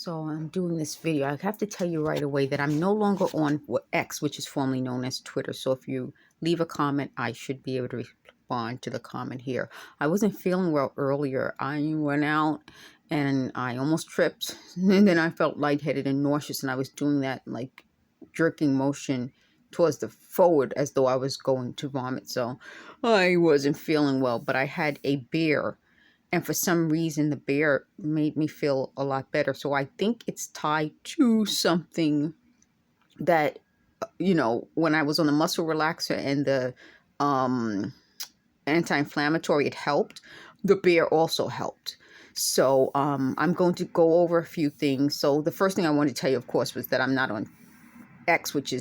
So I'm doing this video. I have to tell you right away that I'm no longer on X, which is formerly known as Twitter. So if you leave a comment, I should be able to respond to the comment here. I wasn't feeling well earlier. I went out and I almost tripped. And then I felt lightheaded and nauseous. And I was doing that like jerking motion towards the forward as though I was going to vomit. So I wasn't feeling well, but I had a beer. And for some reason, the beer made me feel a lot better. So I think it's tied to something that, when I was on the muscle relaxer and the anti-inflammatory, it helped. The beer also helped. So I'm going to go over a few things. So the first thing I wanted to tell you, of course, was that I'm not on X, which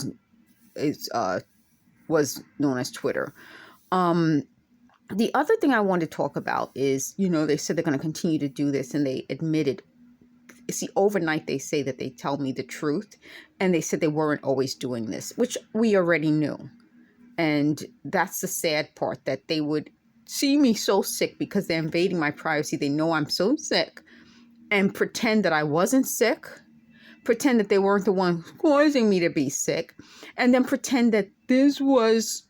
was known as Twitter. The other thing I want to talk about is, they said they're going to continue to do this, and they admitted, see, overnight they say that they tell me the truth, and they said they weren't always doing this, which we already knew. And that's the sad part, that they would see me so sick because they're invading my privacy. They know I'm so sick and pretend that I wasn't sick, pretend that they weren't the one causing me to be sick, and then pretend that this was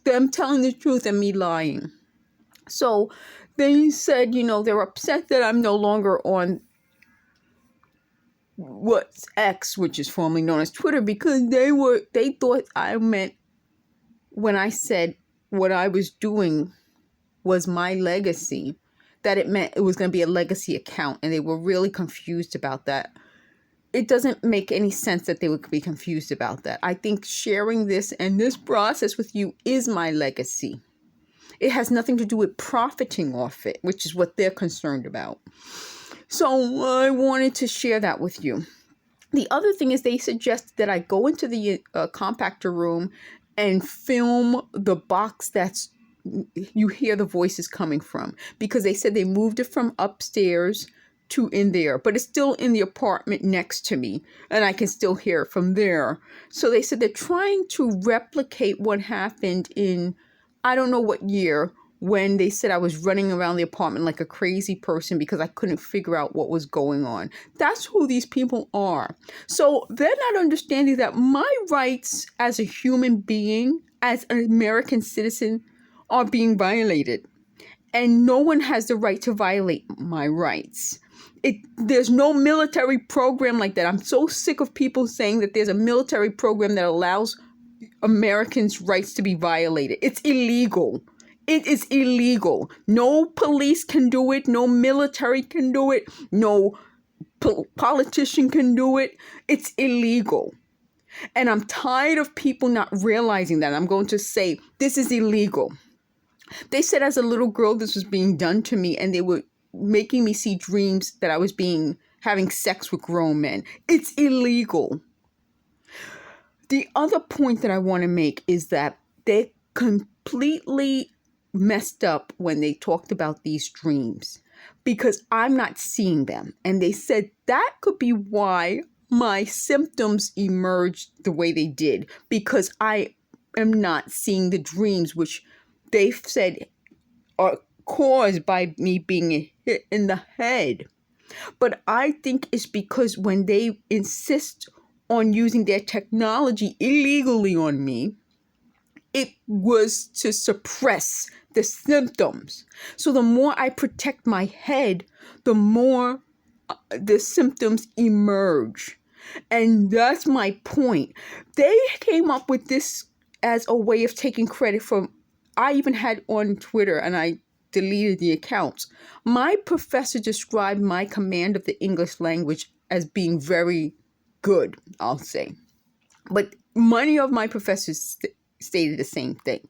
them telling the truth and me lying. So they said, they're upset that I'm no longer on what's X, which is formerly known as Twitter, because they thought I meant when I said what I was doing was my legacy, that it meant it was going to be a legacy account, and they were really confused about that. It doesn't make any sense that they would be confused about that. I think sharing this and this process with you is my legacy. It has nothing to do with profiting off it, which is what they're concerned about. So I wanted to share that with you. The other thing is they suggested that I go into the compactor room and film the box that's you hear the voices coming from, because they said they moved it from upstairs to in there, but it's still in the apartment next to me, and I can still hear it from there. So they said they're trying to replicate what happened in, I don't know what year, when they said I was running around the apartment like a crazy person because I couldn't figure out what was going on. That's who these people are. So they're not understanding that my rights as a human being, as an American citizen, are being violated. And no one has the right to violate my rights. There's no military program like that. I'm so sick of people saying that there's a military program that allows Americans' rights to be violated. It's illegal. It is illegal. No police can do it. No military can do it. No politician can do it. It's illegal. And I'm tired of people not realizing that. I'm going to say, this is illegal. They said as a little girl this was being done to me, and they were making me see dreams that I was having sex with grown men. It's illegal. The other point that I want to make is that they completely messed up when they talked about these dreams, because I'm not seeing them. And they said that could be why my symptoms emerged the way they did, because I am not seeing the dreams, which they said are caused by me being hit in the head. But I think it's because when they insist on using their technology illegally on me, it was to suppress the symptoms. So the more I protect my head, the more the symptoms emerge. And that's my point. They came up with this as a way of taking credit for, I even had on Twitter, and I deleted the accounts. My professor described my command of the English language as being very good, I'll say. But many of my professors stated the same thing.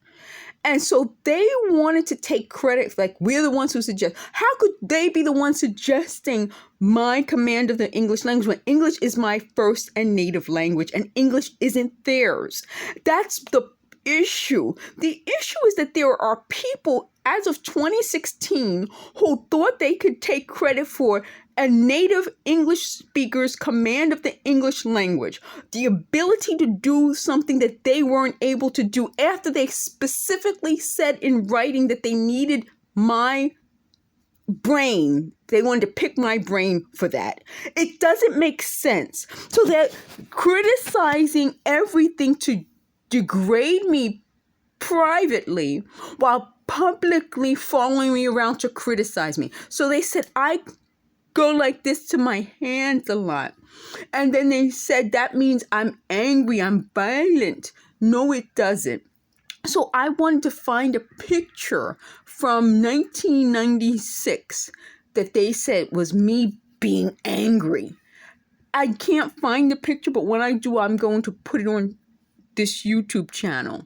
And so they wanted to take credit, like we're the ones who suggest. How could they be the ones suggesting my command of the English language when English is my first and native language and English isn't theirs? That's the issue. The issue is that there are people as of 2016 who thought they could take credit for a native English speaker's command of the English language, the ability to do something that they weren't able to do after they specifically said in writing that they needed my brain. They wanted to pick my brain for that. It doesn't make sense. So they're criticizing everything to degrade me privately while publicly following me around to criticize me. So they said I go like this to my hands a lot. And then they said that means I'm angry, I'm violent. No, it doesn't. So I wanted to find a picture from 1996 that they said was me being angry. I can't find the picture, but when I do, I'm going to put it on this YouTube channel.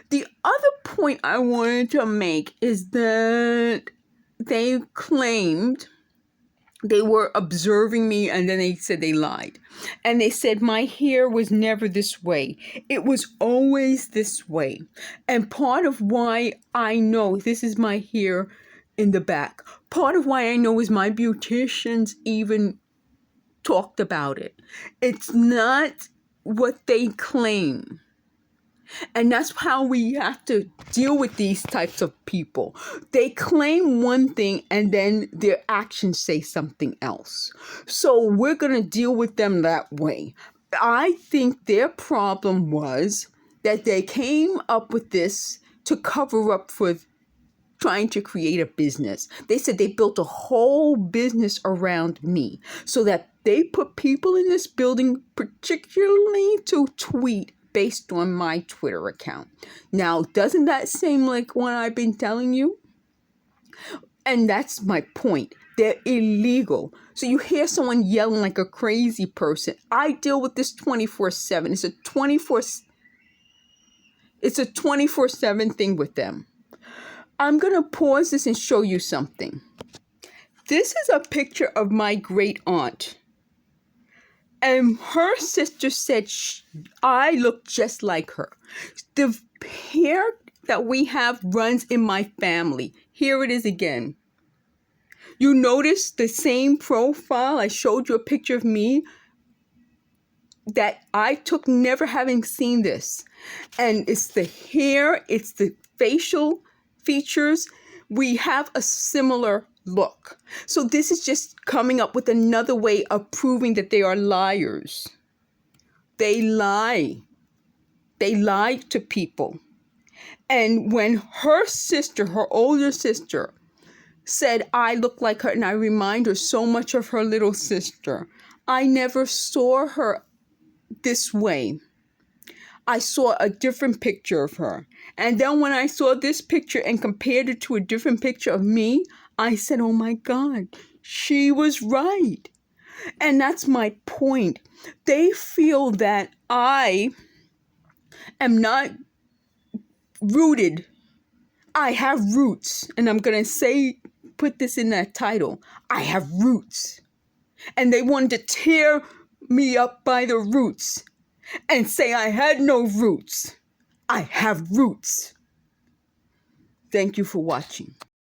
The other point I wanted to make is that they claimed they were observing me, and then they said they lied. And they said my hair was never this way. It was always this way. And part of why I know this is my hair in the back, part of why I know is my beauticians even talked about it. It's not what they claim. And that's how we have to deal with these types of people. They claim one thing and then their actions say something else. So we're going to deal with them that way. I think their problem was that they came up with this to cover up for trying to create a business. They said they built a whole business around me so that they put people in this building, particularly to tweet based on my Twitter account. Now, doesn't that seem like what I've been telling you? And that's my point. They're illegal. So you hear someone yelling like a crazy person. I deal with this 24/7. It's a 24/7 thing with them. I'm going to pause this and show you something. This is a picture of my great aunt. And her sister said I look just like her. The hair that we have runs in my family. Here it is again. You notice the same profile? I showed you a picture of me that I took never having seen this. And it's the hair, it's the facial features. We have a similar look. So this is just coming up with another way of proving that they are liars. They lie. They lie to people. And when her sister, her older sister, said I look like her and I remind her so much of her little sister, I never saw her this way. I saw a different picture of her. And then when I saw this picture and compared it to a different picture of me, I said, oh my God, she was right. And that's my point. They feel that I am not rooted. I have roots. And I'm going to put this in that title. I have roots. And they wanted to tear me up by the roots and say I had no roots. I have roots. Thank you for watching.